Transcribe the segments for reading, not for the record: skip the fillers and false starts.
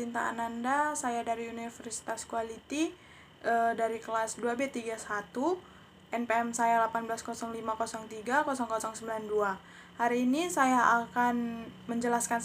Sinta Ananda, saya dari Universitas Quality, dari kelas 2B31, NPM saya 1805030092. Hari ini saya akan menjelaskan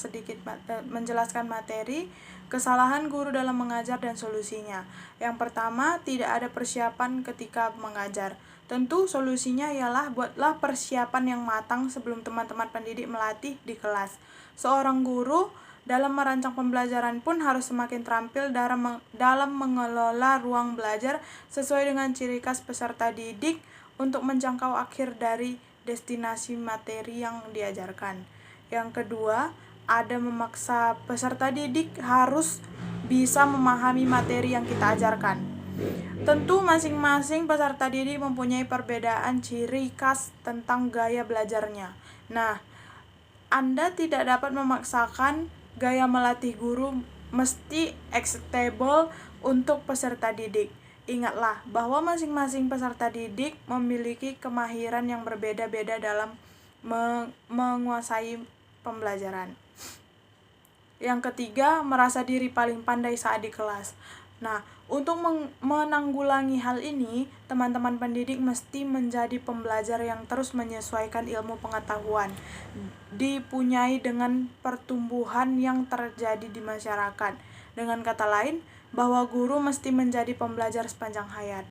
materi kesalahan guru dalam mengajar dan solusinya. Yang pertama, tidak ada persiapan ketika mengajar. Tentu solusinya ialah buatlah persiapan yang matang sebelum teman-teman pendidik melatih di kelas. Seorang guru dalam merancang pembelajaran pun harus semakin terampil dalam mengelola ruang belajar sesuai dengan ciri khas peserta didik untuk menjangkau akhir dari destinasi materi yang diajarkan. Yang kedua, ada memaksa peserta didik harus bisa memahami materi yang kita ajarkan. Tentu masing-masing peserta didik mempunyai perbedaan ciri khas tentang gaya belajarnya. Nah, Anda tidak dapat memaksakan gaya melatih guru mesti acceptable untuk peserta didik. Ingatlah bahwa masing-masing peserta didik memiliki kemahiran yang berbeda-beda dalam menguasai pembelajaran. Yang ketiga, merasa diri paling pandai saat di kelas. Nah, untuk menanggulangi hal ini, teman-teman pendidik mesti menjadi pembelajar yang terus menyesuaikan ilmu pengetahuan dipunyai dengan pertumbuhan yang terjadi di masyarakat. Dengan kata lain, bahwa guru mesti menjadi pembelajar sepanjang hayat.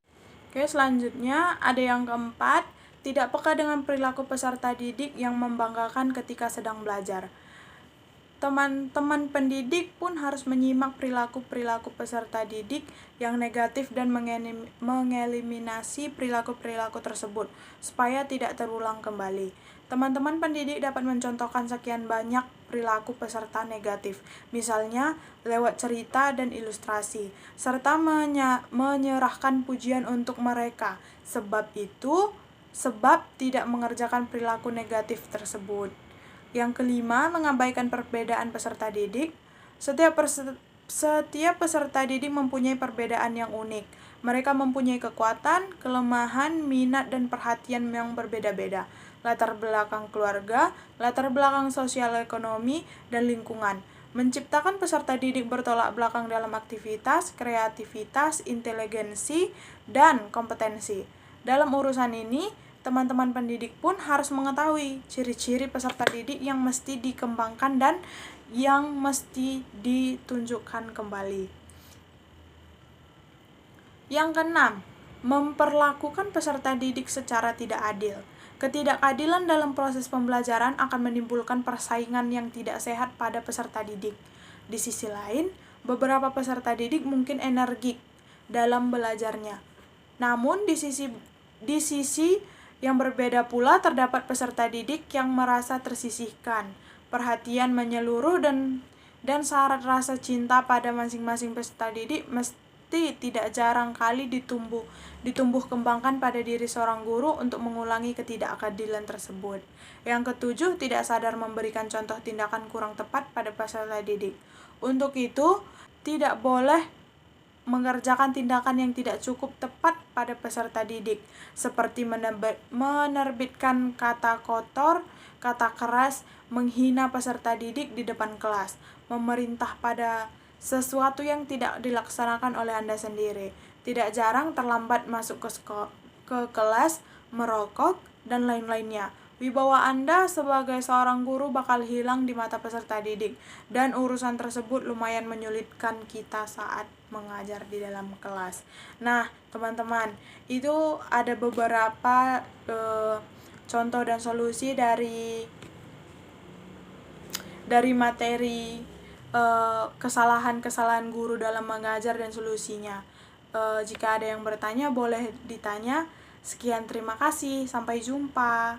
Oke, selanjutnya ada yang keempat, tidak peka dengan perilaku peserta didik yang membanggakan ketika sedang belajar. Teman-teman pendidik pun harus menyimak perilaku-perilaku peserta didik yang negatif dan mengeliminasi perilaku-perilaku tersebut supaya tidak terulang kembali. Teman-teman pendidik dapat mencontohkan sekian banyak perilaku peserta negatif, misalnya lewat cerita dan ilustrasi, serta menyerahkan pujian untuk mereka. Sebab tidak mengerjakan perilaku negatif tersebut. Yang kelima, mengabaikan perbedaan peserta didik. Setiap peserta didik mempunyai perbedaan yang unik. Mereka mempunyai kekuatan, kelemahan, minat, dan perhatian yang berbeda-beda. Latar belakang keluarga, latar belakang sosial ekonomi, dan lingkungan. Menciptakan peserta didik bertolak belakang dalam aktivitas, kreativitas, inteligensi, dan kompetensi. Dalam urusan ini, teman-teman pendidik pun harus mengetahui ciri-ciri peserta didik yang mesti dikembangkan dan yang mesti ditunjukkan kembali. Yang keenam, memperlakukan peserta didik secara tidak adil. Ketidakadilan dalam proses pembelajaran akan menimbulkan persaingan yang tidak sehat pada peserta didik. Di sisi lain, beberapa peserta didik mungkin energik dalam belajarnya. Namun di sisi yang berbeda pula terdapat peserta didik yang merasa tersisihkan. Perhatian menyeluruh dan syarat rasa cinta pada masing-masing peserta didik mesti tidak jarang kali ditumbuh kembangkan pada diri seorang guru untuk mengulangi ketidakadilan tersebut. Yang ketujuh, tidak sadar memberikan contoh tindakan kurang tepat pada peserta didik. Untuk itu, tidak boleh mengerjakan tindakan yang tidak cukup tepat pada peserta didik, seperti menerbitkan kata kotor, kata keras, menghina peserta didik di depan kelas, memerintah pada sesuatu yang tidak dilaksanakan oleh Anda sendiri. Tidak jarang terlambat masuk ke kelas, merokok, dan lain-lainnya. Wibawa Anda sebagai seorang guru bakal hilang di mata peserta didik, dan urusan tersebut lumayan menyulitkan kita saat mengajar di dalam kelas. Nah, teman-teman, itu ada beberapa contoh dan solusi dari materi kesalahan-kesalahan guru dalam mengajar dan solusinya. Jika ada yang bertanya, boleh ditanya. Sekian, terima kasih. Sampai jumpa.